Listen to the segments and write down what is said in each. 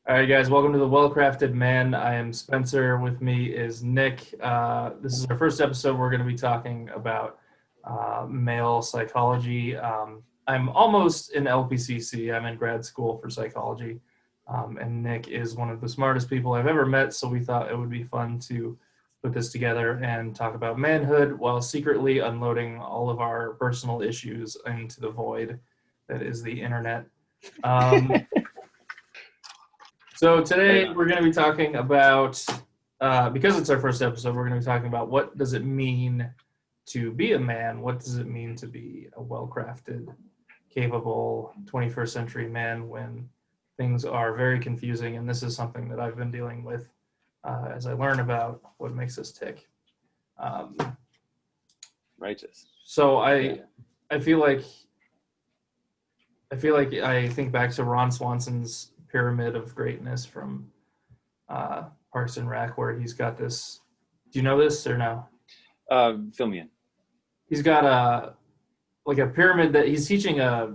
All right, guys, welcome to the Well-Crafted Man. I am Spencer. With me is Nick. This is our first episode. We're going to be talking about male psychology. I'm almost in LPCC. I'm in grad school for psychology. And Nick is one of the smartest people I've ever met, so we thought it would be fun to put this together and talk about manhood while secretly unloading all of our personal issues into the void that is the internet. So today we're going to be talking about, because it's our first episode, we're going to be talking about what does it mean to be a man? What does it mean to be a well-crafted, capable 21st century man when things are very confusing? And this is something that I've been dealing with as I learn about what makes us tick. Righteous. So I feel like I think back to Ron Swanson's pyramid of greatness from Parks and Rec, where he's got this. Do you know this or no? Fill me in. He's got a pyramid that he's teaching a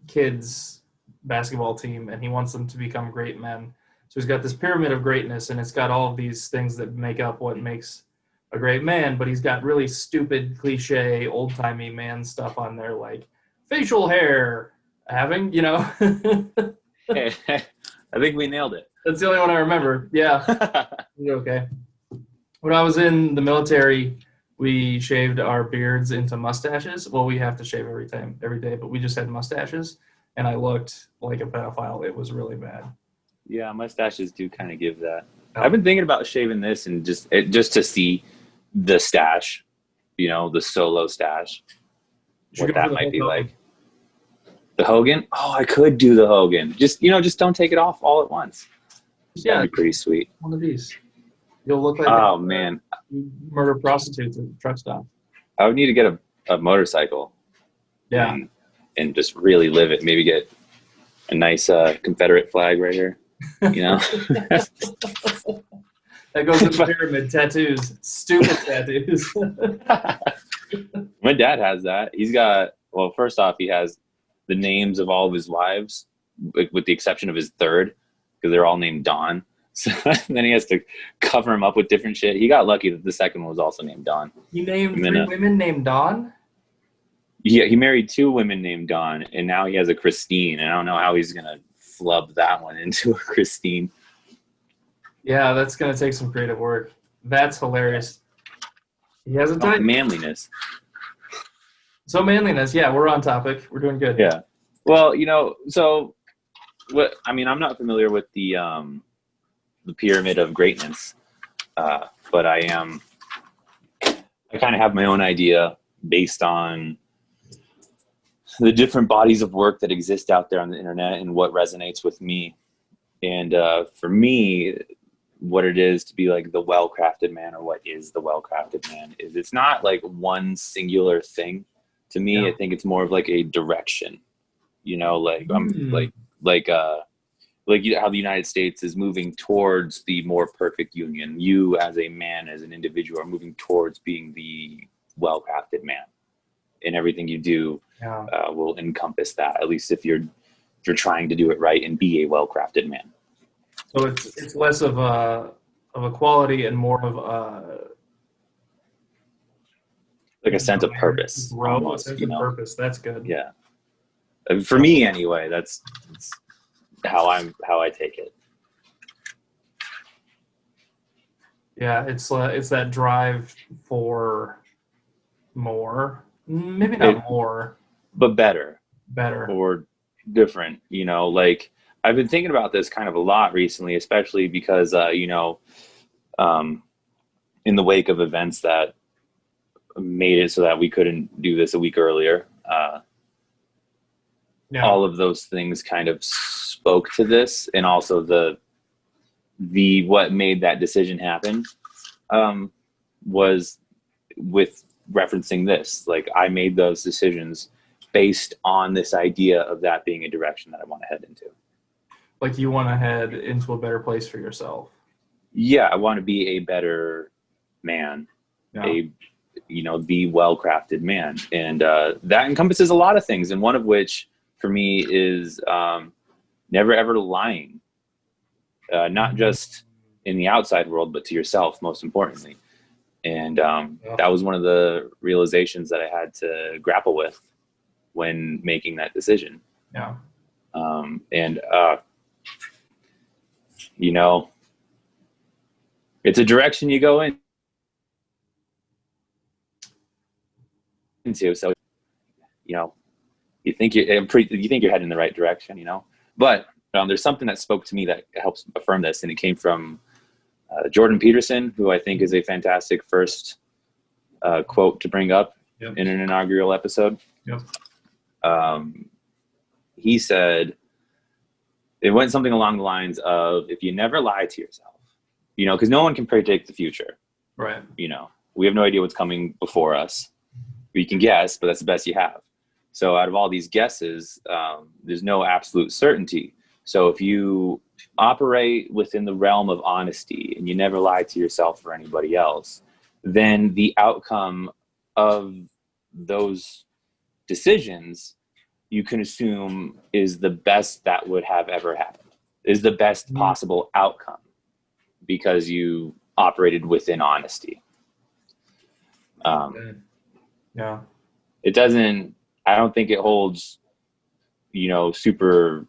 kids basketball team, and he wants them to become great men. So he's got this pyramid of greatness, and it's got all of these things that make up what makes a great man. But he's got really stupid, cliche, old-timey man stuff on there, like facial hair, having, Hey, I think we nailed it. That's the only one I remember. Yeah. Okay. When I was in the military, we shaved our beards into mustaches. Well, we have to shave every day, but we just had mustaches, and I looked like a pedophile. It was really bad. Yeah, mustaches do kind of give that. I've been thinking about shaving this and just to see the stash, the solo stash, what that might be like. The Hogan? Oh, I could do the Hogan. Just don't take it off all at once. Yeah, that'd be pretty sweet. One of these. You'll look like man, murder prostitutes at the truck stop. I would need to get a motorcycle. Yeah, and just really live it. Maybe get a nice Confederate flag right here. That goes with pyramid tattoos. Stupid tattoos. My dad has that. He's got. Well, first off, he has the names of all of his wives, with the exception of his third, because they're all named Dawn. So then he has to cover him up with different shit. He got lucky that the second one was also named Dawn. You named three women named Dawn? Yeah, he married 2 women named Dawn, and now he has a Christine, and I don't know how he's going to flub that one into a Christine. Yeah, that's going to take some creative work. That's hilarious. He has a type. Manliness. So manliness, yeah, we're on topic. We're doing good. Yeah. Well, so what? I mean, I'm not familiar with the pyramid of greatness, but I kind of have my own idea based on the different bodies of work that exist out there on the internet and what resonates with me. And for me, what it is to be like the well-crafted man, or what is the well-crafted man, is it's not like one singular thing. To me, yeah. I think it's more of like a direction, like how the United States is moving towards the more perfect union. You as a man, as an individual, are moving towards being the well-crafted man, and everything you do will encompass that. At least if you're trying to do it right and be a well-crafted man. So it's less of a quality and more of a like a sense of purpose. Almost, sense of purpose. That's good. Yeah. For me, anyway, that's how I take it. Yeah, it's that drive for more, maybe not more, but better or different. Like I've been thinking about this kind of a lot recently, especially because in the wake of events that made it so that we couldn't do this a week earlier. All of those things kind of spoke to this, and also the what made that decision happen was with referencing this. Like I made those decisions based on this idea of that being a direction that I want to head into. Like you want to head into a better place for yourself. Yeah, I want to be a better man, the well-crafted man. And that encompasses a lot of things. And one of which for me is never ever lying not just in the outside world, but to yourself, most importantly. And Yeah. that was one of the realizations that I had to grapple with when making that decision. Yeah. And you know, it's a direction you go into. So, you know, you think you're heading in the right direction, you know, but there's something that spoke to me that helps affirm this. And it came from Jordan Peterson, who I think is a fantastic first quote to bring up Yep. in an inaugural episode. Yep. He said, it went something along the lines of, if you never lie to yourself, you know, because no one can predict the future. Right. You know, we have no idea what's coming before us. We can guess, but that's the best you have. So out of all these guesses, there's no absolute certainty. So if you operate within the realm of honesty and you never lie to yourself or anybody else, then the outcome of those decisions you can assume is the best that would have ever happened, is the best possible outcome, because you operated within honesty. Yeah. It doesn't, I don't think it holds, you know, super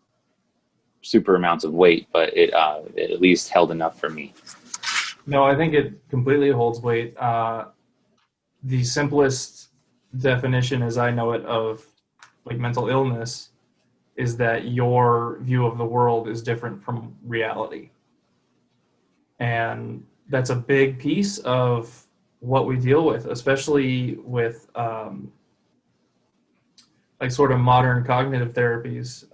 amounts of weight, but it at least held enough for me. No, I think it completely holds weight. The simplest definition, as I know it, of like mental illness is that your view of the world is different from reality. And that's a big piece of what we deal with, especially with like sort of modern cognitive therapies.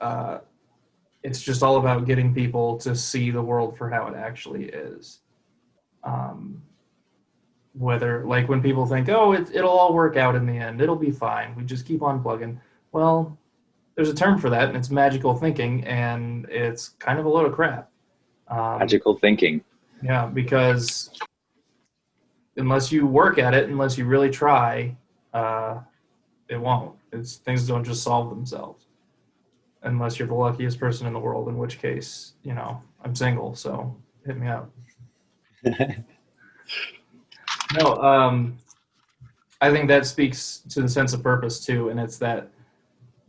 It's just all about getting people to see the world for how it actually is. Whether, like, when people think, oh, it'll all work out in the end, it'll be fine, we just keep on plugging. Well, there's a term for that, and it's magical thinking, and it's kind of a load of crap. Magical thinking. Yeah, because unless you work at it, unless you really try, it won't. Things don't just solve themselves. Unless you're the luckiest person in the world, in which case, you know, I'm single, so hit me up. No, I think that speaks to the sense of purpose too, and it's that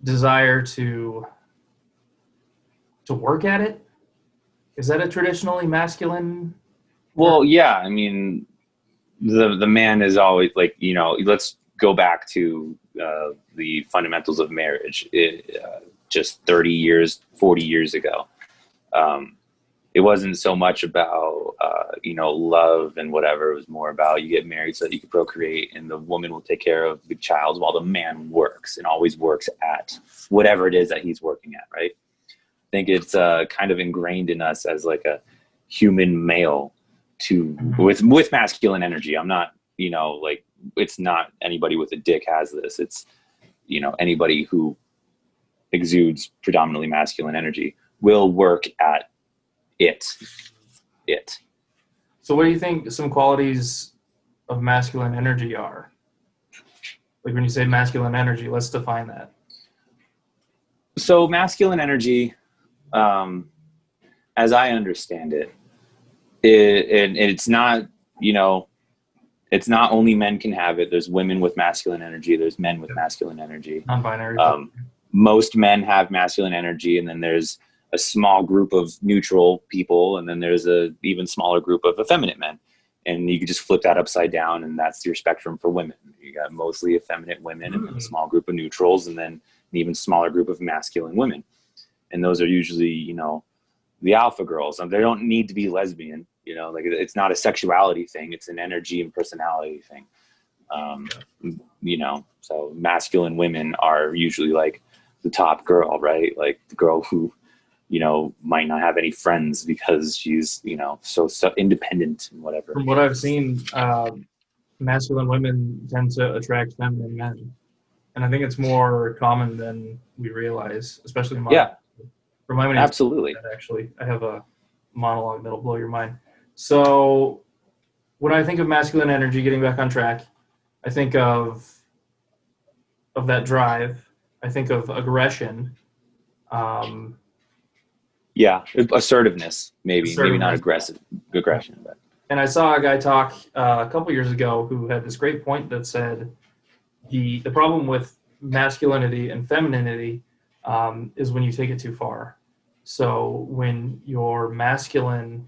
desire to work at it. Is that a traditionally masculine? Well, yeah, I mean, the man is always, like, you know, let's go back to the fundamentals of marriage. Just 30 years, 40 years ago. It wasn't so much about, you know, love and whatever. It was more about, you get married so that you can procreate, and the woman will take care of the child while the man works, and always works at whatever it is that he's working at, right? I think it's kind of ingrained in us as like a human male to, with masculine energy. I'm not, you know, like, it's not anybody with a dick has this. It's, you know, anybody who exudes predominantly masculine energy will work at it. So what do you think some qualities of masculine energy are? Like, when you say masculine energy, let's define that. So masculine energy, as I understand it, it's not, you know, it's not only men can have it. There's women with masculine energy. There's men with masculine energy. Non-binary. Most men have masculine energy, and then there's a small group of neutral people, and then there's a even smaller group of effeminate men. And you could just flip that upside down, and that's your spectrum for women. You got mostly effeminate women, and then a small group of neutrals, and then an even smaller group of masculine women. And those are usually, you know, the alpha girls. And they don't need to be lesbian, you know, like, it's not a sexuality thing. It's an energy and personality thing. You know, so masculine women are usually like the top girl, right? Like the girl who, you know, might not have any friends because she's, you know, so independent and whatever. From what I've seen, masculine women tend to attract feminine men. And I think it's more common than we realize, especially in my Remind me. Absolutely. Actually, I have a monologue that'll blow your mind. So when I think of masculine energy, getting back on track, I think of that drive. I think of aggression. Yeah, assertiveness, maybe not Assertiveness. aggressive aggression, but And I saw a guy talk a couple years ago who had this great point that said the problem with masculinity and femininity is when you take it too far. So when you're masculine,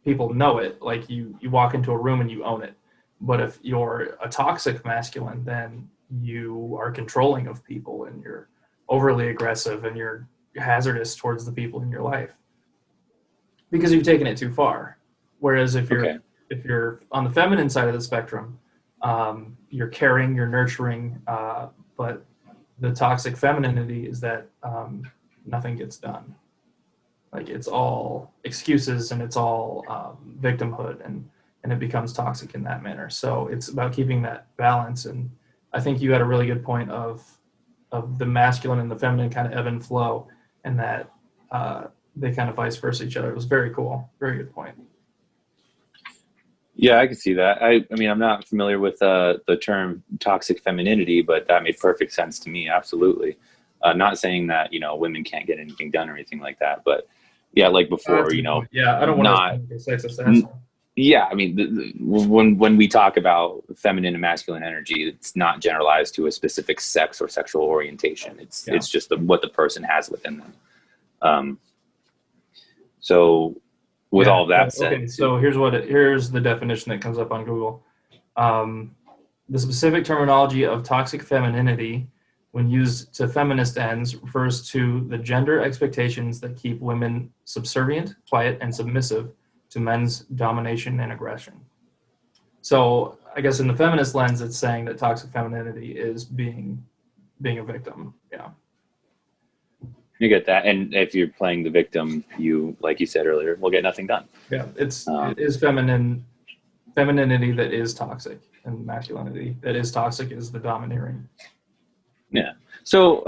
people know it. Like you walk into a room and you own it. But if you're a toxic masculine, then you are controlling of people and you're overly aggressive and you're hazardous towards the people in your life because you've taken it too far. Whereas okay. if you're on the feminine side of the spectrum, you're caring, you're nurturing, but the toxic femininity is that nothing gets done. Like it's all excuses and it's all victimhood, and it becomes toxic in that manner. So it's about keeping that balance. And I think you had a really good point of the masculine and the feminine kind of ebb and flow, and that they kind of vice versa each other. It was very cool. Very good point. Yeah, I can see that. I mean, I'm not familiar with the term toxic femininity, but that made perfect sense to me. Absolutely. Not saying that, women can't get anything done or anything like that, but yeah, like before, That's a good point. Yeah, I don't want to not, sound like a sexist asshole. yeah, I mean, when we talk about feminine and masculine energy, it's not generalized to a specific sex or sexual orientation. It's just what the person has within them. So with all of that said, okay, so here's the definition that comes up on Google. The specific terminology of toxic femininity, when used to feminist ends, refers to the gender expectations that keep women subservient, quiet, and submissive to men's domination and aggression. So I guess in the feminist lens, it's saying that toxic femininity is being a victim. Yeah. you get that. And if you're playing the victim, like you said earlier, will get nothing done. Yeah, it is femininity that is toxic, and masculinity that is toxic is the domineering. Yeah. So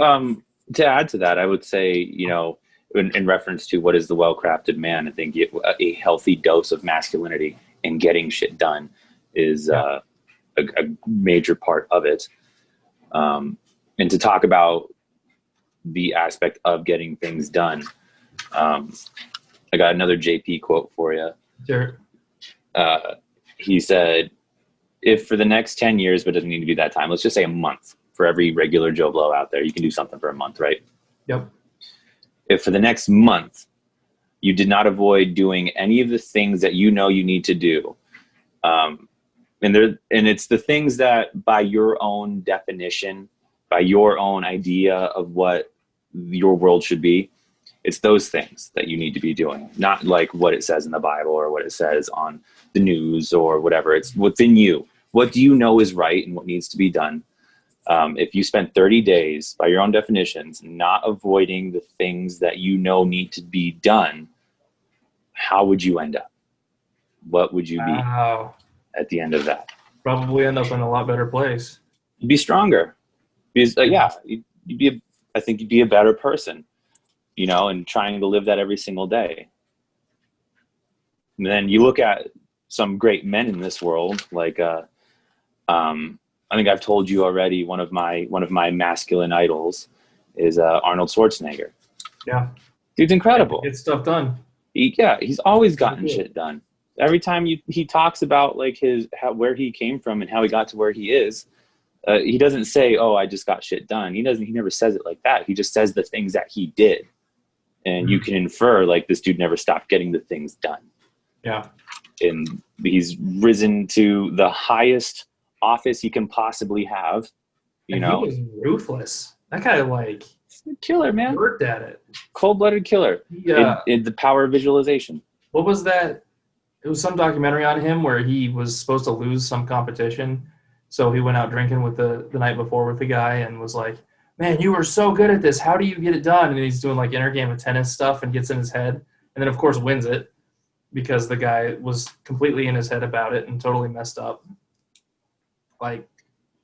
to add to that, I would say, in reference to what is the well-crafted man, I think a healthy dose of masculinity and getting shit done is a major part of it. And to talk about the aspect of getting things done, I got another JP quote for you. Sure. He said, if for the next 10 years, but it doesn't need to be that time, let's just say a month for every regular Joe Blow out there, you can do something for a month, right? Yep. If for the next month you did not avoid doing any of the things that you need to do, and it's the things that by your own definition, by your own idea of what your world should be, it's those things that you need to be doing, not like what it says in the Bible or what it says on the news or whatever. It's within you. What do you know is right and what needs to be done? If you spent 30 days, by your own definitions, not avoiding the things that need to be done, how would you end up? What would you be at the end of that? Probably end up in a lot better place. You'd be stronger. Because, I think you'd be a better person, and trying to live that every single day. And then you look at some great men in this world, like I think I've told you already. One of my masculine idols is Arnold Schwarzenegger. Yeah, dude's incredible. Get stuff done. He's always gotten shit done. Every time he talks about like where he came from and how he got to where he is, he doesn't say, "Oh, I just got shit done." He never says it like that. He just says the things that he did, and you can infer like this dude never stopped getting the things done. Yeah, and he's risen to the highest office he can possibly have. He was ruthless. That guy he's a killer, man. Worked at it. Cold-blooded killer. Yeah. In the power of visualization. What was that? It was some documentary on him where he was supposed to lose some competition, so he went out drinking with the night before with the guy and was like, "Man, you were so good at this. How do you get it done?" And he's doing like inner game of tennis stuff and gets in his head, and then of course wins it because the guy was completely in his head about it and totally messed up. Like,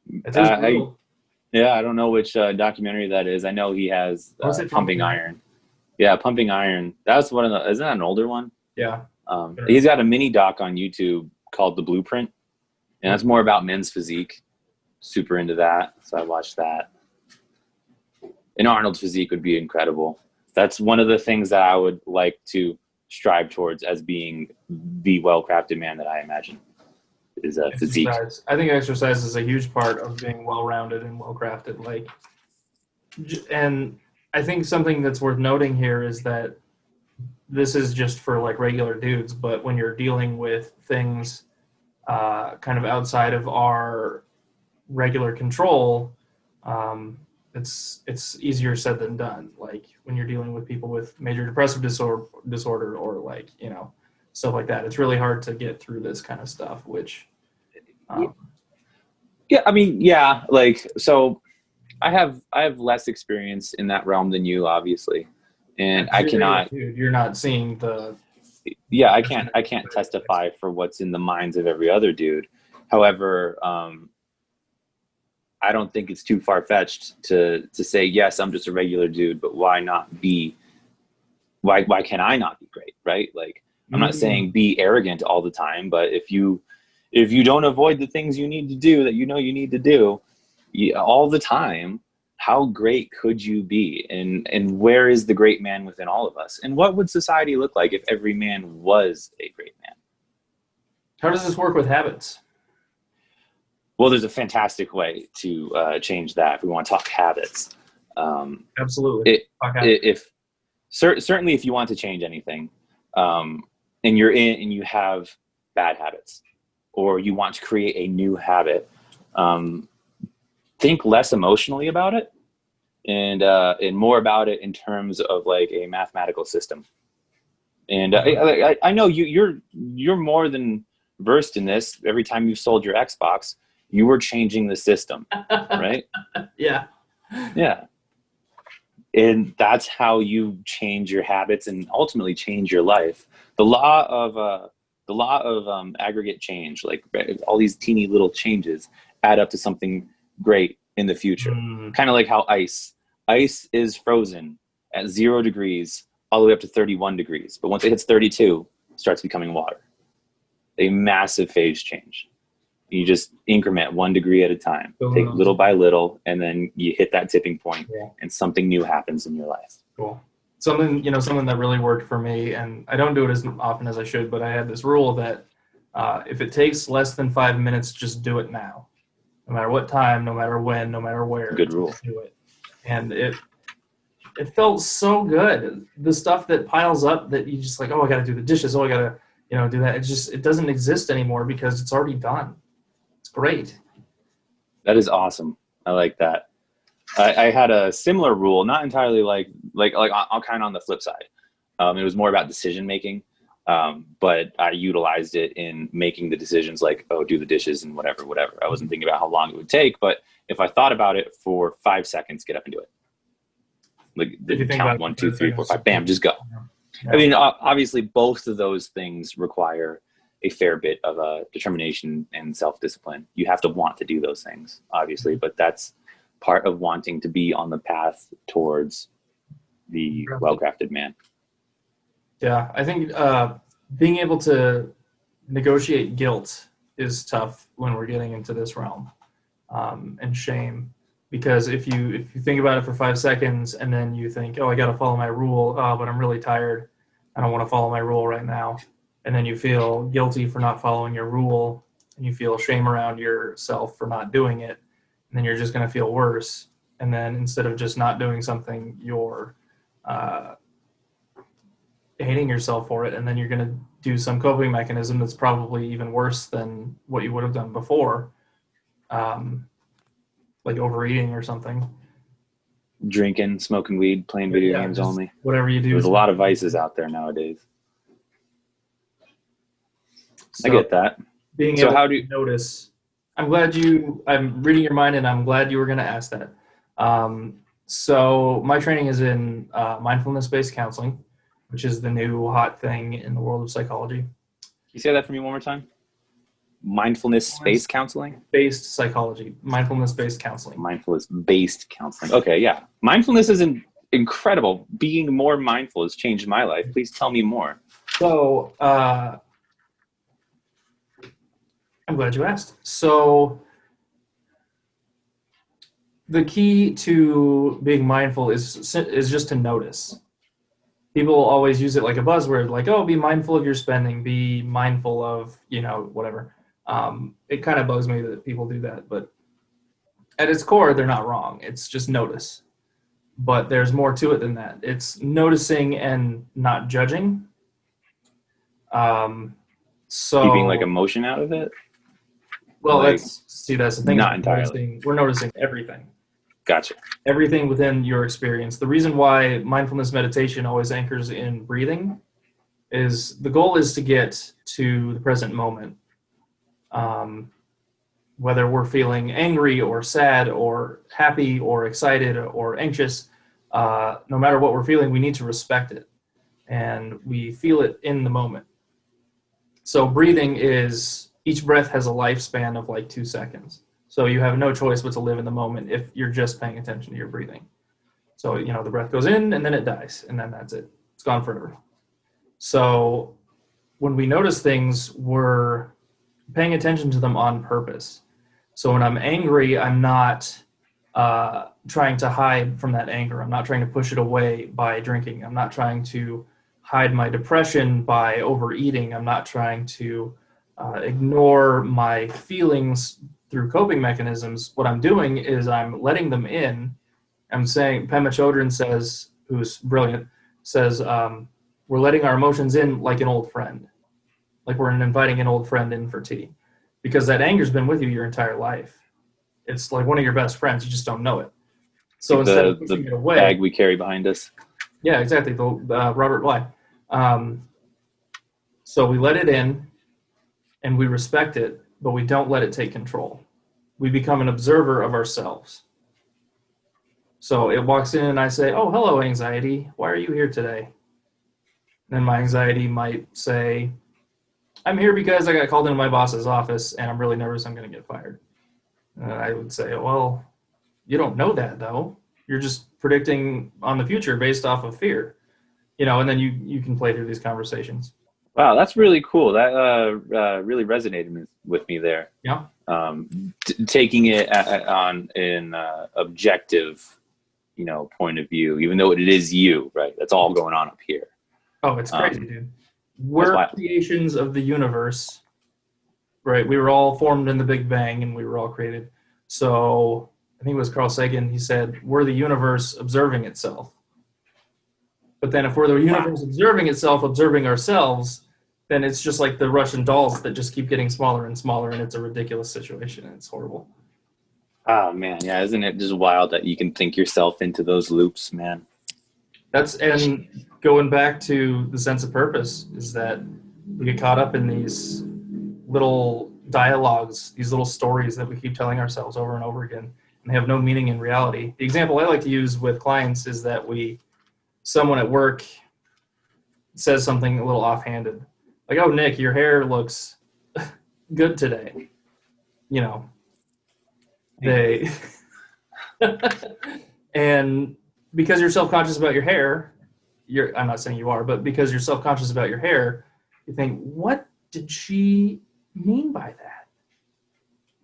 it's I don't know which documentary that is. I know he has Pumping Iron. Yeah, Pumping Iron. That's one of the. Isn't that an older one? Yeah. Sure. He's got a mini doc on YouTube called The Blueprint, and that's more about men's physique. Super into that, so I watched that. And Arnold's physique would be incredible. That's one of the things that I would like to strive towards as being the well-crafted man that I imagine is a physique. I think exercise is a huge part of being well-rounded and well-crafted. Like, and I think something that's worth noting here is that this is just for like regular dudes, but when you're dealing with things kind of outside of our regular control, it's easier said than done. Like when you're dealing with people with major depressive disorder or like, you know, stuff like that. It's really hard to get through this kind of stuff, which yeah, I mean, yeah, like, so I have less experience in that realm than you, obviously, and I cannot, dude, you're not seeing the, yeah, I can't testify for what's in the minds of every other dude. However, I don't think it's too far-fetched to say, yes, I'm just a regular dude, but why can I not be great, right? Like, I'm not saying be arrogant all the time, but if you don't avoid the things you need to do that you know you need to do all the time, how great could you be? And where is the great man within all of us? And what would society look like if every man was a great man? How does this work with habits? Well, there's a fantastic way to change that if we want to talk habits. Absolutely. Certainly if you want to change anything, and you have bad habits, or you want to create a new habit, think less emotionally about it and more about it in terms of like a mathematical system. And I know you're more than versed in this. Every time you sold your Xbox, you were changing the system, right? Yeah. Yeah. And that's how you change your habits and ultimately change your life. The law of aggregate change, like all these teeny little changes add up to something great in the future. Kind of like how ice is frozen at 0 degrees all the way up to 31 degrees. But once it hits 32, it starts becoming water. A massive phase change. You just increment 1 degree at a time, take little by little, and then you hit that tipping point, and something new happens in your life. Cool. Something that really worked for me, and I don't do it as often as I should, but I had this rule that if it takes less than 5 minutes, just do it now. No matter what time, no matter when, no matter where. Good rule. Do it. And it felt so good. The stuff that piles up that you just like, oh, I got to do the dishes. Oh, I got to, do that. It doesn't exist anymore because it's already done. It's great. That is awesome. I like that. I had a similar rule, not entirely like I'll kind of on the flip side. It was more about decision making, but I utilized it in making the decisions like, oh, do the dishes and whatever. I wasn't thinking about how long it would take, but if I thought about it for 5 seconds, get up and do it. Like count 1, 2, 3, 4, 5, bam, just go. Yeah. I mean, obviously both of those things require a fair bit of determination and self-discipline. You have to want to do those things, obviously, but that's part of wanting to be on the path towards the well-crafted man. Yeah, I think being able to negotiate guilt is tough when we're getting into this realm, and shame. Because if you think about it for 5 seconds and then you think, oh, I got to follow my rule, but I'm really tired. I don't want to follow my rule right now. And then you feel guilty for not following your rule, and you feel shame around yourself for not doing it. And then you're just going to feel worse. And then instead of just not doing something, you're hating yourself for it. And then you're going to do some coping mechanism that's probably even worse than what you would have done before. Like overeating or something. Drinking, smoking weed, playing video games only. Whatever you do. There's a lot of vices out there nowadays. So, I get that. Being able to notice. I'm reading your mind, and I'm glad you were going to ask that. So my training is in mindfulness-based counseling, which is the new hot thing in the world of psychology. Can you say that for me one more time? Mindfulness-based counseling? Based psychology. Mindfulness-based counseling. Mindfulness-based counseling. Okay, yeah. Mindfulness is incredible. Being more mindful has changed my life. Please tell me more. So, I'm glad you asked. So, the key to being mindful is just to notice. People always use it like a buzzword, like, oh, be mindful of your spending, be mindful of, whatever. It kind of bugs me that people do that, but at its core, they're not wrong. It's just notice. But there's more to it than that. It's noticing and not judging. Um, Keeping like so, emotion out of it. well, Like, that's the thing is not entirely. we're noticing everything. Gotcha. Everything within your experience. The reason why mindfulness meditation always anchors in breathing is the goal is to get to the present moment. Whether we're feeling angry or sad or happy or excited or anxious, no matter what we're feeling, we need to respect it. And we feel it in the moment. So breathing is, each breath has a lifespan of like 2 seconds. So you have no choice but to live in the moment if you're just paying attention to your breathing. So, the breath goes in and then it dies, and then that's it. It's gone forever. So when we notice things, we're paying attention to them on purpose. So when I'm angry, I'm not trying to hide from that anger. I'm not trying to push it away by drinking. I'm not trying to hide my depression by overeating. I'm not trying to ignore my feelings through coping mechanisms. What I'm doing is I'm letting them in. I'm saying, Pema Chodron says, who's brilliant, says, we're letting our emotions in like an old friend. Like we're inviting an old friend in for tea. Because that anger's been with you your entire life. It's like one of your best friends. You just don't know it. So Like instead of pushing it away, bag we carry behind us. yeah, exactly. The Robert Bly. So we let it in, and we respect it, but we don't let it take control. We become an observer of ourselves. So it walks in, and I say, "Oh, hello, anxiety. Why are you here today?" Then my anxiety might say, "I'm here because I got called into my boss's office, and I'm really nervous I'm going to get fired." I would say, "Well, you don't know that, though. You're just predicting on the future based off of fear." And then you can play through these conversations. Wow, that's really cool. That really resonated with me there. Yeah. Taking it on an objective, point of view, even though it is you, right? That's all going on up here. Oh, it's crazy, dude. We're creations of the universe, right? We were all formed in the Big Bang, and we were all created. So I think it was Carl Sagan. He said, "We're the universe observing itself." But then if we're the universe observing itself, observing ourselves, then it's just like the Russian dolls that just keep getting smaller and smaller, and it's a ridiculous situation, and it's horrible. Oh, man. Yeah, isn't it just wild that you can think yourself into those loops, man? And going back to the sense of purpose is that we get caught up in these little dialogues, these little stories that we keep telling ourselves over and over again, and they have no meaning in reality. The example I like to use with clients is that someone at work says something a little offhanded. Like, "Oh, Nick, your hair looks good today." They, and because you're self-conscious about your hair, I'm not saying you are, but because you're self-conscious about your hair, you think, what did she mean by that?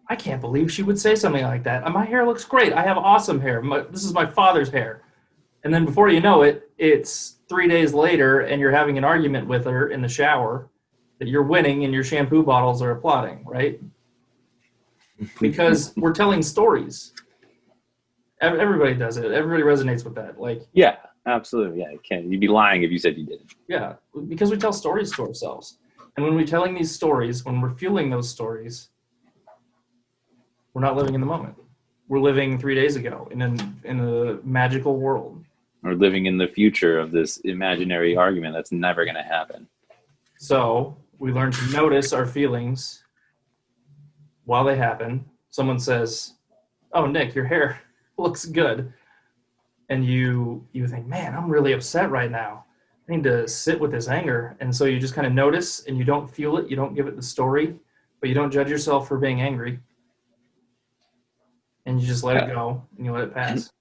I can't believe she would say something like that. My hair looks great. I have awesome hair. This is my father's hair. And then before you know it, it's 3 days later, and you're having an argument with her in the shower that you're winning, and your shampoo bottles are applauding, right? Because we're telling stories. Everybody does it. Everybody resonates with that. Like, yeah, absolutely. Yeah, you'd be lying if you said you didn't. Yeah, because we tell stories to ourselves. And when we're telling these stories, when we're feeling those stories, we're not living in the moment. We're living 3 days ago in a magical world. We're living in the future of this imaginary argument that's never going to happen. So we learn to notice our feelings while they happen. Someone says, "Oh, Nick, your hair looks good." And you think, "Man, I'm really upset right now. I need to sit with this anger." And so you just kind of notice, and you don't feel it. You don't give it the story, but you don't judge yourself for being angry. And you just let it go, and you let it pass.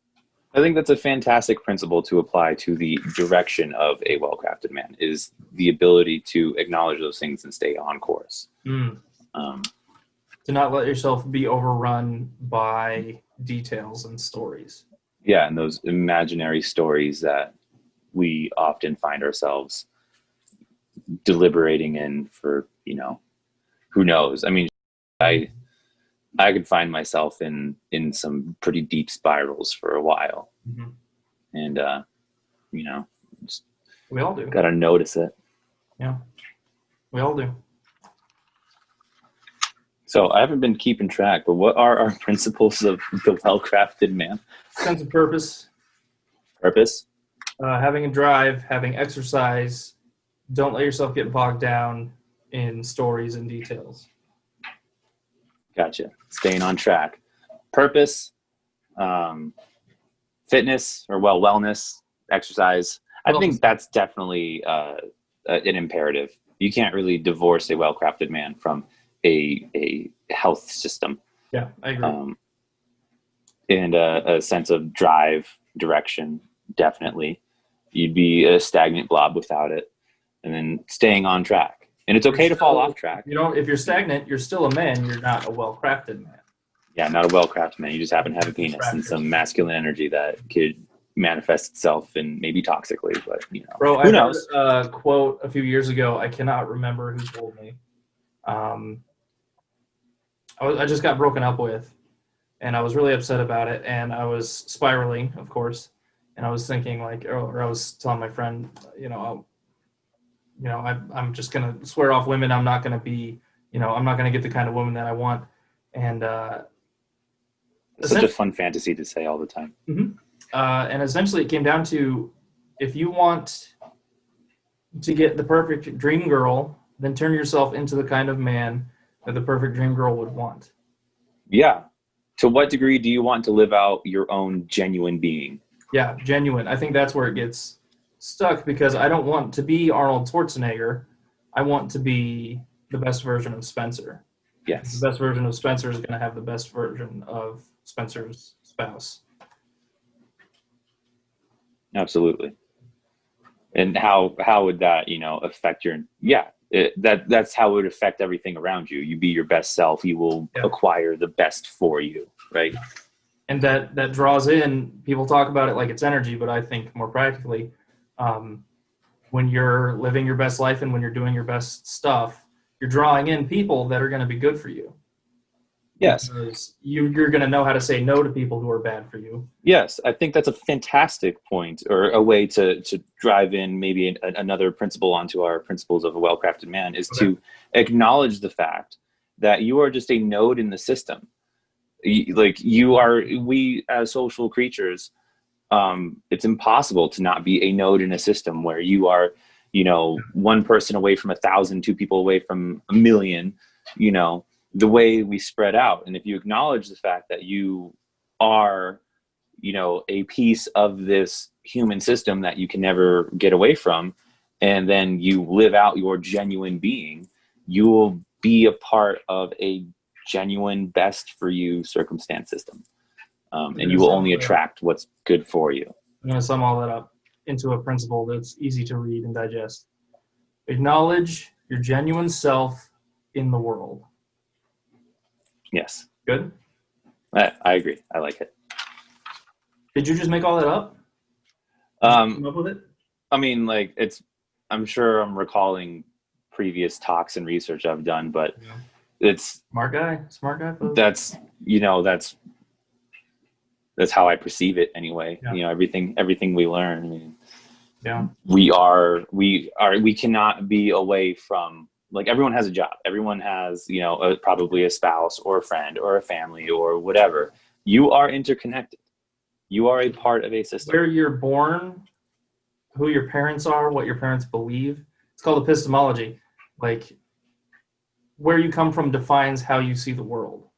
I think that's a fantastic principle to apply to the direction of a well-crafted man, is the ability to acknowledge those things and stay on course. To not let yourself be overrun by details and stories. Yeah, and those imaginary stories that we often find ourselves deliberating in for, who knows? I mean, I could find myself in some pretty deep spirals for a while. Mm-hmm. And, just We all do. gotta notice it. Yeah, we all do. So I haven't been keeping track, but what are our principles of the well-crafted man? Sense of purpose, Purpose? having a drive, having exercise. Don't let yourself get bogged down in stories and details. Gotcha. Staying on track. Purpose, fitness, or wellness, exercise. I think that's definitely an imperative. You can't really divorce a well-crafted man from a health system. Yeah, I agree. And a sense of drive, direction, definitely. You'd be a stagnant blob without it. And then staying on track. And it's okay to fall off track. If you're stagnant, you're still a man. You're not a well-crafted man. Yeah, not a well-crafted man. You just happen to have a penis and some masculine energy that could manifest itself in maybe toxically, but Bro, who knows? Heard a quote a few years ago. I cannot remember who told me. I just got broken up with, and I was really upset about it, and I was spiraling, of course, and I was thinking or I was telling my friend, I'm just gonna swear off women. I'm not gonna be, I'm not gonna get the kind of woman that I want, and it's such a fun fantasy to say all the time. Mm-hmm. And essentially, it came down to, if you want to get the perfect dream girl, then turn yourself into the kind of man that the perfect dream girl would want. Yeah. To what degree do you want to live out your own genuine being? Yeah, genuine. I think that's where it gets stuck, because I don't want to be Arnold Schwarzenegger. I want to be the best version of Spencer. Yes. The best version of Spencer is going to have the best version of Spencer's spouse. Absolutely. And how would that, affect your, that's how it would affect everything around you. You be your best self, you will acquire the best for you, right? And that draws in, people talk about it like it's energy, but I think more practically, when you're living your best life and when you're doing your best stuff, you're drawing in people that are going to be good for you. Yes. Because you're going to know how to say no to people who are bad for you. Yes, I think that's a fantastic point, or a way to drive in maybe another principle onto our principles of a well-crafted man, is to acknowledge the fact that you are just a node in the system. We as social creatures, it's impossible to not be a node in a system where you are, one person away from 1,000, 2 people away from 1,000,000, the way we spread out. And if you acknowledge the fact that you are, a piece of this human system that you can never get away from, and then you live out your genuine being, you will be a part of a genuine best for you circumstance system. And you will only attract what's good for you. I'm going to sum all that up into a principle that's easy to read and digest. Acknowledge your genuine self in the world. Yes. Good? I agree. I like it. Did you just make all that up? Did you come up with it? I mean, I'm sure I'm recalling previous talks and research I've done, but it's smart guy. Folks. That's how I perceive it anyway. Yeah. Everything we learn. I mean, we cannot be away from, everyone has a job. Everyone has, probably a spouse or a friend or a family or whatever. You are interconnected. You are a part of a system. Where you're born, who your parents are, what your parents believe. It's called epistemology. Where you come from defines how you see the world.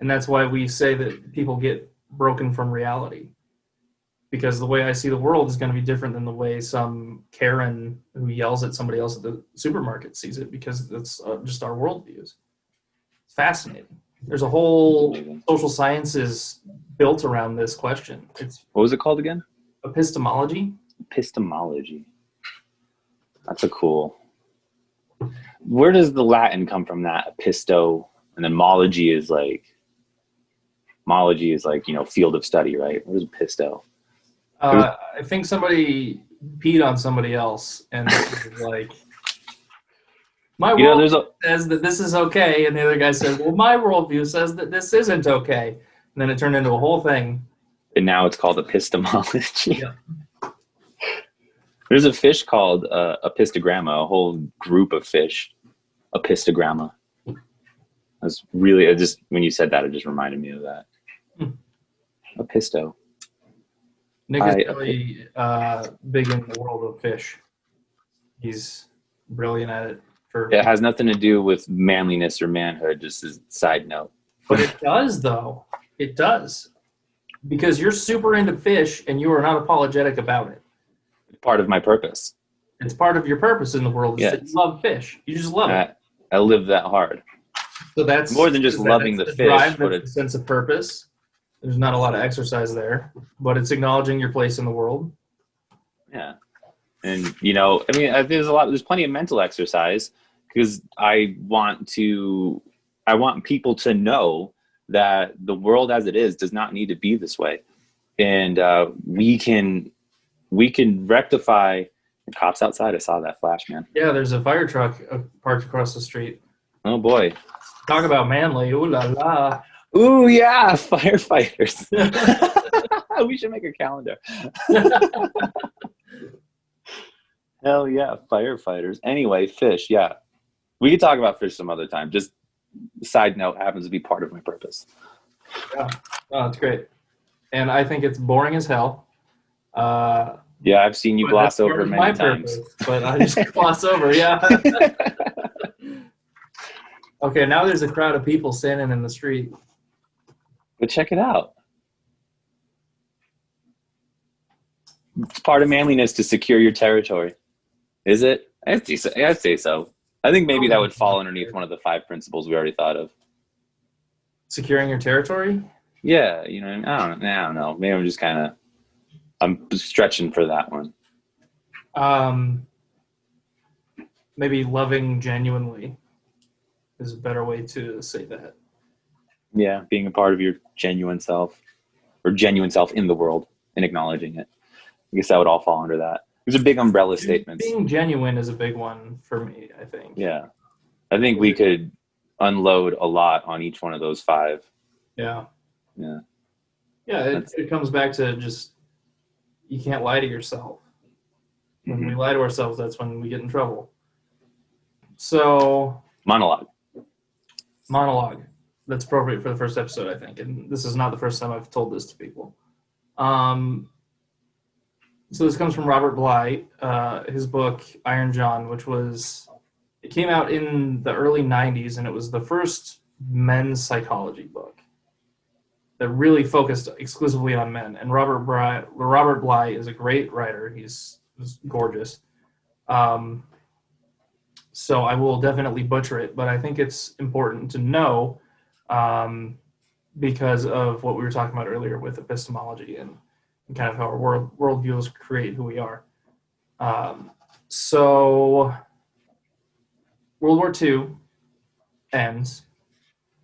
And that's why we say that people get broken from reality. Because the way I see the world is going to be different than the way some Karen who yells at somebody else at the supermarket sees it, because that's just our worldviews. It's fascinating. There's a whole social sciences built around this question. What was it called again? Epistemology. Epistemology. That's a cool. Where does the Latin come from? That episto, and then mology is field of study, right? What is episto? I think somebody peed on somebody else, and it was like, my You know, world there's a says that this is okay, and the other guy says, well, my worldview says that this isn't okay. And then it turned into a whole thing. and now it's called epistemology. Yeah. There's a fish called epistogramma, a whole group of fish, epistogramma. That's really, it just, when you said that, it just reminded me of that. Episto. Nick is really big in the world of fish. He's brilliant at it. It has nothing to do with manliness or manhood, just as a side note. But it does, though. It does. Because you're super into fish and you are not apologetic about it. It's part of my purpose. It's part of your purpose in the world. Is that you love fish. You just love it. I live that hard. So that's more than just loving the fish. Drive, but it's a sense of purpose. There's not a lot of exercise there, but it's acknowledging your place in the world. Yeah. And, you know, I mean, there's plenty of mental exercise, because I want people to know that the world as it is does not need to be this way. And we can rectify. The cops outside. I saw that flash, man. Yeah, there's a fire truck parked across the street. Oh boy. Talk about manly. Ooh la la. Ooh yeah, firefighters. We should make a calendar. Hell yeah, firefighters. Anyway, fish, yeah. We could talk about fish some other time. Just side note, happens to be part of my purpose. Yeah, oh, it's great. And I think it's boring as hell. Yeah, I've seen you gloss over many times. But I just gloss over, yeah. Okay, now there's a crowd of people standing in the street. But check it out. It's part of manliness to secure your territory. Is it? I'd say so. I think maybe that would fall underneath one of the 5 principles we already thought of. Securing your territory? Yeah, you know, I don't know. Maybe I'm just I'm stretching for that one. Maybe loving genuinely is a better way to say that. Yeah, being a part of your genuine self, or genuine self in the world, and acknowledging it. I guess that would all fall under that. These are big umbrella statements. Being genuine is a big one for me, I think. Yeah. I think we could unload a lot on each one of those 5. Yeah. Yeah. Yeah, it comes back to just, you can't lie to yourself. When we lie to ourselves, that's when we get in trouble. So... Monologue. That's appropriate for the first episode, I think. And this is not the first time I've told this to people. So this comes from Robert Bly, his book, Iron John, it came out in the early 90s, and it was the first men's psychology book that really focused exclusively on men. And Robert Bly is a great writer. He's gorgeous. So I will definitely butcher it, but I think it's important to know because of what we were talking about earlier with epistemology and kind of how our worldviews create who we are. So World War II ends.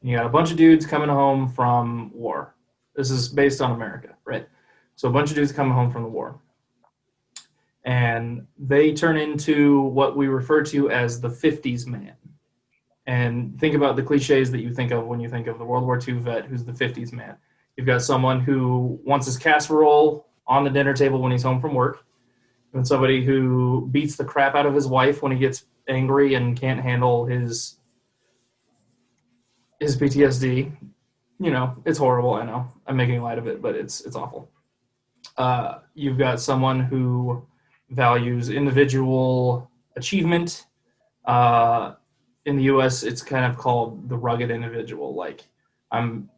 You got a bunch of dudes coming home from war. This is based on America, right? So a bunch of dudes coming home from the war. And they turn into what we refer to as the 50s man. And think about the cliches that you think of when you think of the World War II vet who's the 50s man. You've got someone who wants his casserole on the dinner table when he's home from work, and somebody who beats the crap out of his wife when he gets angry and can't handle his PTSD. You know, it's horrible, I know. I'm making light of it, but it's awful. You've got someone who values individual achievement. In the U.S., it's kind of called the rugged individual. Like, I'm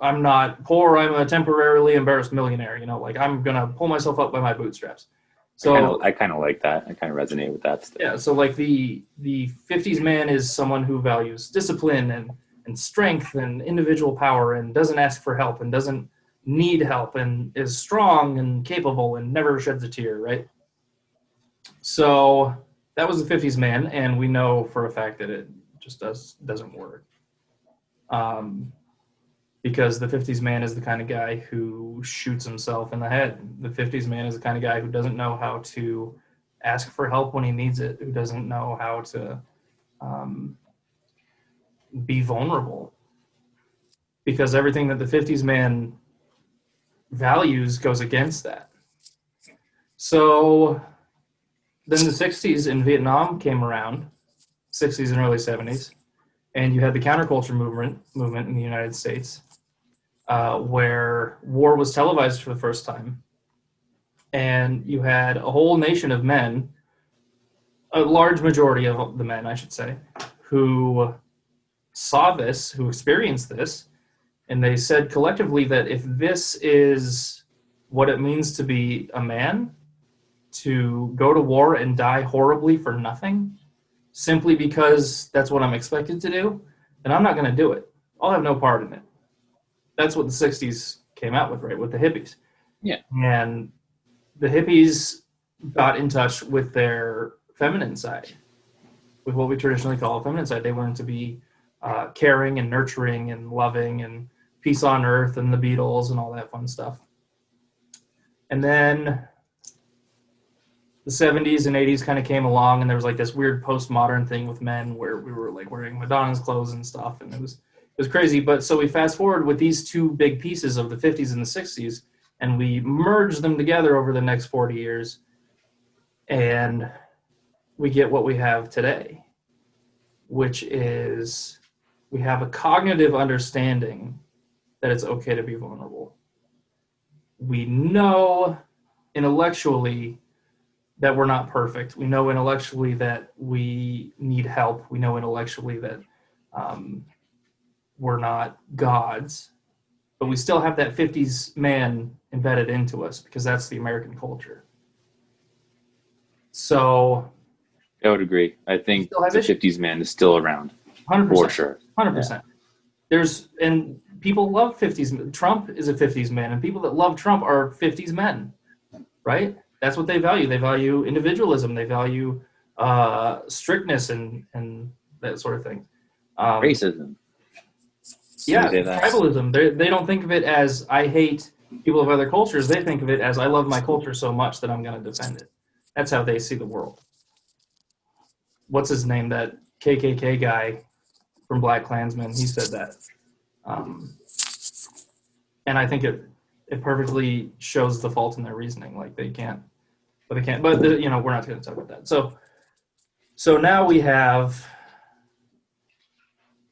not poor. I'm a temporarily embarrassed millionaire. You know, like I'm gonna pull myself up by my bootstraps. So I kind of like that. I kind of resonate with that stuff. Yeah. So like the 50s man is someone who values discipline and strength and individual power and doesn't ask for help and doesn't need help and is strong and capable and never sheds a tear. Right. So that was the 50s man, and we know for a fact that it just doesn't work. because the 50s man is the kind of guy who shoots himself in the head. The 50s man is the kind of guy who doesn't know how to ask for help when he needs it, who doesn't know how to um, be vulnerable, because everything that the 50s man values goes against that. So then the 60s in Vietnam came around, 60s and early 70s, and you had the counterculture movement in the United States, where war was televised for the first time. And you had a whole nation of men, a large majority of the men, I should say, who saw this, who experienced this, and they said collectively that if this is what it means to be a man, to go to war and die horribly for nothing, simply because that's what I'm expected to do, then I'm not going to do it. I'll have no part in it. That's what the 60s came out with, right, with the hippies. Yeah. And the hippies got in touch with their feminine side, with what we traditionally call a feminine side. They learned to be caring and nurturing and loving and peace on earth and the Beatles and all that fun stuff. And then the 70s and 80s kind of came along, and there was like this weird postmodern thing with men where we were like wearing Madonna's clothes and stuff, and it was crazy. But so we fast forward with these two big pieces of the 50s and the 60s, and we merge them together over the next 40 years, and we get what we have today, which is we have a cognitive understanding that it's okay to be vulnerable. We know intellectually that we're not perfect. We know intellectually that we need help. We know intellectually that we're not gods, but we still have that 50s man embedded into us because that's the American culture. So I would agree. I think the 50s man is still around. 100%. For sure. 100%. Yeah. And people love 50s. Trump is a 50s man, and people that love Trump are 50s men, right? That's what they value. They value individualism. They value strictness and that sort of thing. Racism. Yeah, tribalism. They don't think of it as I hate people of other cultures. They think of it as I love my culture so much that I'm going to defend it. That's how they see the world. What's his name? That KKK guy from Black Klansman. He said that. And I think it perfectly shows the fault in their reasoning. Like they can't. But we're not going to talk about that. So now we have,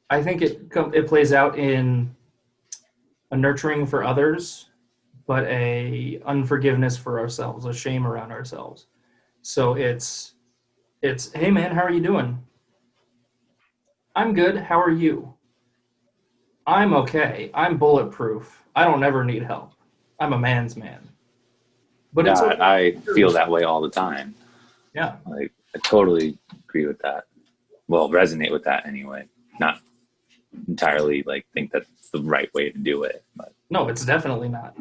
I think it plays out in a nurturing for others, but a unforgiveness for ourselves, a shame around ourselves. So it's, hey man, how are you doing? I'm good. How are you? I'm okay. I'm bulletproof. I don't ever need help. I'm a man's man. But it's okay. I feel that way all the time. Yeah. Like I totally agree with that. Well, resonate with that anyway. Not entirely like think that's the right way to do it. But no, it's definitely not.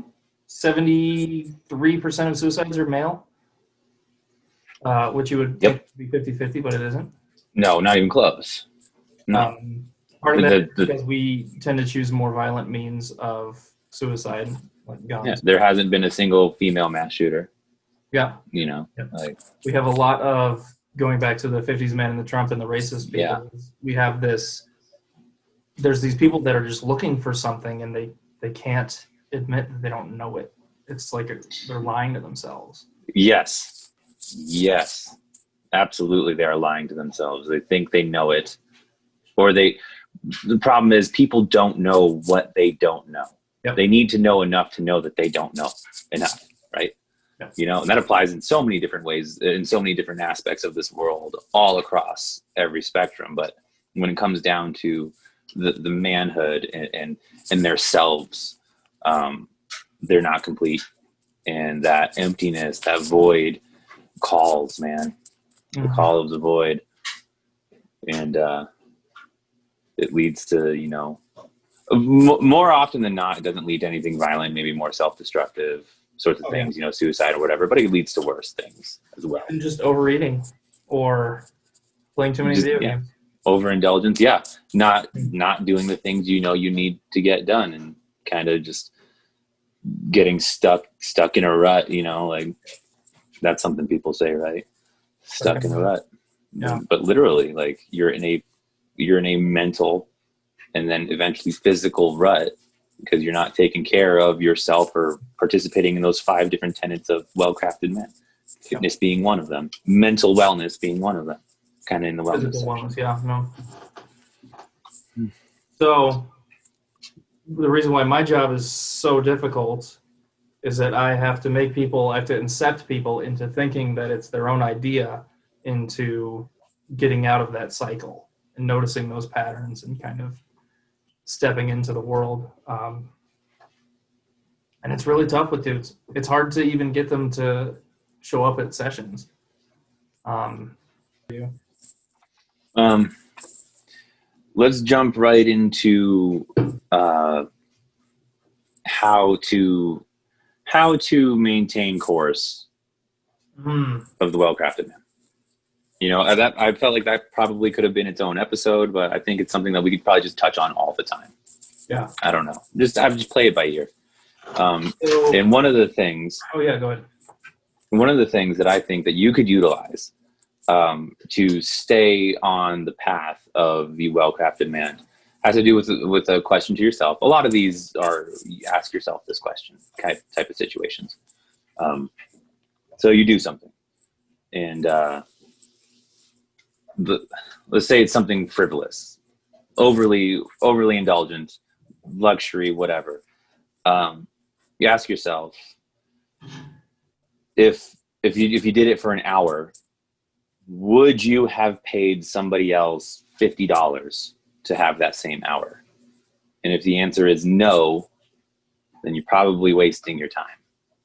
73% of suicides are male, which you would think would be 50-50, but it isn't. No, not even close. No. Part of that is because we tend to choose more violent means of suicide, like guns. Yeah, there hasn't been a single female mass shooter. Yeah. Like we have a lot of, going back to the 50s man and the Trump and the racist people, we have there's these people that are just looking for something and they can't admit that they don't know it. It's like they're lying to themselves. Yes, absolutely. They are lying to themselves. They think they know it, or the problem is people don't know what they don't know. Yep. They need to know enough to know that they don't know enough, right? Yep. And that applies in so many different ways, in so many different aspects of this world, all across every spectrum. But when it comes down to the manhood and their selves, they're not complete. And that emptiness, that void calls, man. Mm-hmm. The call of the void. And it leads to, more often than not, it doesn't lead to anything violent, maybe more self-destructive sorts of things, suicide or whatever, but it leads to worse things as well. And just overeating or playing too many video games. overindulgence. Yeah. Not doing the things you need to get done, and kind of just getting stuck in a rut, like that's something people say, right? Stuck in a rut. Yeah. But literally, like you're in a mental and then eventually physical rut because you're not taking care of yourself or participating in those 5 different tenets of well-crafted men. Fitness being one of them, mental wellness being one of them, kind of in the wellness Physical section. wellness, yeah, no. So the reason why my job is so difficult is that I have to incept people into thinking that it's their own idea, into getting out of that cycle and noticing those patterns and kind of stepping into the world. And it's really tough with dudes. It's hard to even get them to show up at sessions. Let's jump right into how to maintain course of the well-crafted man. That I felt like that probably could have been its own episode, but I think it's something that we could probably just touch on all the time. Yeah. I don't know. I just play it by ear. And one of the things. Oh yeah, go ahead. One of the things that I think that you could utilize to stay on the path of the well-crafted man has to do with a question to yourself. A lot of these are you ask yourself this question type of situations. So you do something, and let's say it's something frivolous, overly indulgent, luxury, whatever. You ask yourself, if you did it for an hour, would you have paid somebody else $50 to have that same hour? And if the answer is no, then you're probably wasting your time.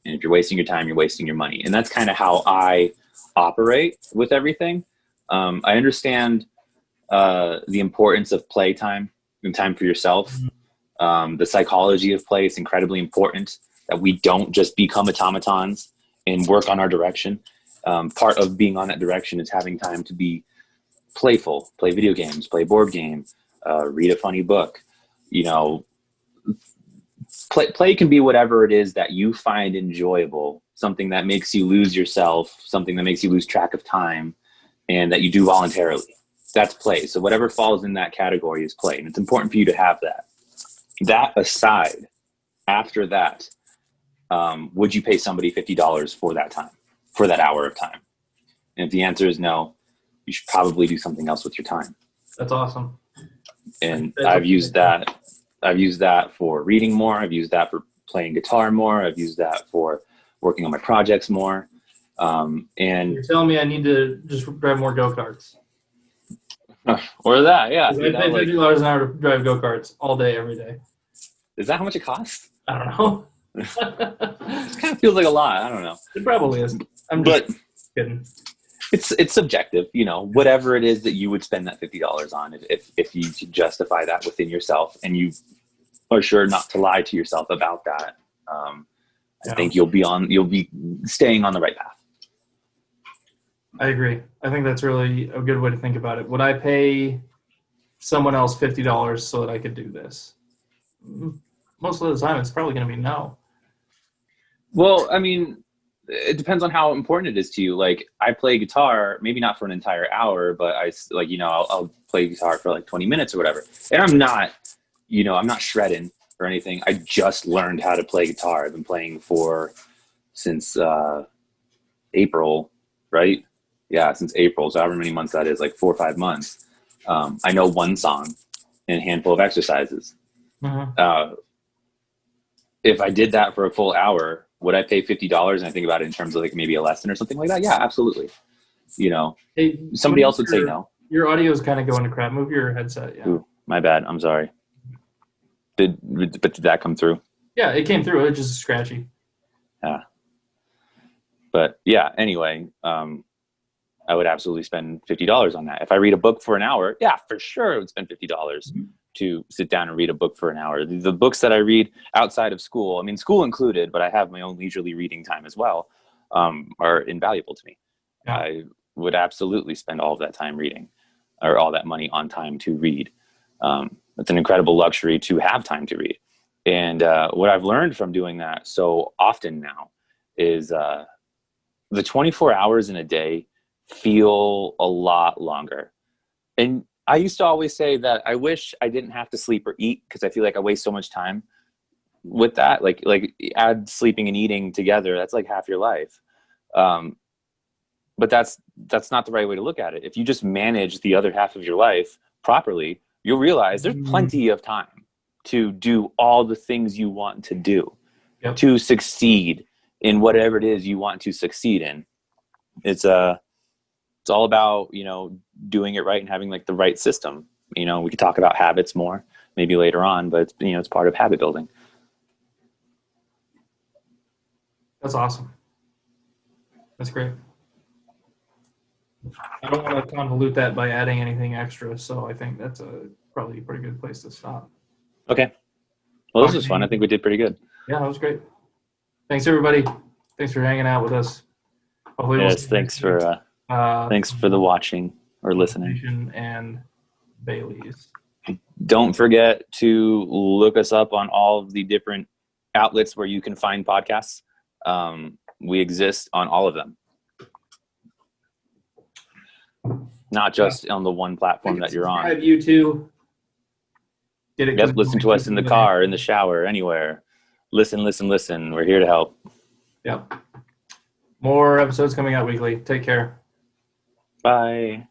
And if you're wasting your time, you're wasting your money. And that's kind of how I operate with everything. I understand the importance of playtime and time for yourself. The psychology of play is incredibly important, that we don't just become automatons and work on our direction. Part of being on that direction is having time to be playful, play video games, play board games, read a funny book. Play can be whatever it is that you find enjoyable, something that makes you lose yourself, something that makes you lose track of time, and that you do voluntarily. That's play. So whatever falls in that category is play. And it's important for you to have that. That aside, after that, would you pay somebody $50 for that time, for that hour of time? And if the answer is no, you should probably do something else with your time. That's awesome. And I've used that for reading more. I've used that for playing guitar more. I've used that for working on my projects more. And you're telling me I need to just drive more go-karts. Or that, yeah. I pay $50 an hour to drive go-karts all day, every day. Is that how much it costs? I don't know. It kind of feels like a lot. I don't know. It probably is. I'm just kidding. It's subjective, whatever it is that you would spend that $50 on, if you justify that within yourself and you are sure not to lie to yourself about that. I think you'll be staying on the right path. I agree. I think that's really a good way to think about it. Would I pay someone else $50 so that I could do this? Most of the time, it's probably going to be no. Well, I mean, it depends on how important it is to you. Like, I play guitar, maybe not for an entire hour, but I'll play guitar for like 20 minutes or whatever. And I'm not shredding or anything. I just learned how to play guitar. I've been playing since April, right? Yeah, since April. So however many months that is, like 4 or 5 months. I know one song and a handful of exercises. Mm-hmm. If I did that for a full hour, would I pay $50? And I think about it in terms of like maybe a lesson or something like that. Yeah, absolutely. Hey, somebody else would say no. Your audio is kind of going to crap. Move your headset. Yeah. Ooh, my bad. I'm sorry. Did that come through? Yeah, it came through. It's just scratchy. Yeah. But yeah, anyway, I would absolutely spend $50 on that. If I read a book for an hour, yeah, for sure I would spend $50 to sit down and read a book for an hour. The books that I read outside of school, I mean, school included, but I have my own leisurely reading time as well, are invaluable to me. Yeah. I would absolutely spend all of that time reading. or all that money on time to read. It's an incredible luxury to have time to read. And what I've learned from doing that so often now is the 24 hours in a day feel a lot longer. And I used to always say that I wish I didn't have to sleep or eat, because I feel like I waste so much time with that. Like add sleeping and eating together, that's like half your life. But that's not the right way to look at it. If you just manage the other half of your life properly, you'll realize there's plenty of time to do all the things you want to do, to succeed in whatever it is you want to succeed in. It's all about, doing it right and having like the right system. We could talk about habits more maybe later on, but it's part of habit building. That's awesome. That's great. I don't want to convolute that by adding anything extra, so I think that's probably a pretty good place to stop. Okay. Well, this was fun. I think we did pretty good. Yeah, that was great. Thanks, everybody. Thanks for hanging out with us. Hopefully yes, thanks for the watching or listening. And Bailey's. Don't forget to look us up on all of the different outlets where you can find podcasts. We exist on all of them, not just on the one platform that you're on. You too. Yep, listen to us in the car, in the shower, anywhere. Listen. We're here to help. Yep. More episodes coming out weekly. Take care. Bye.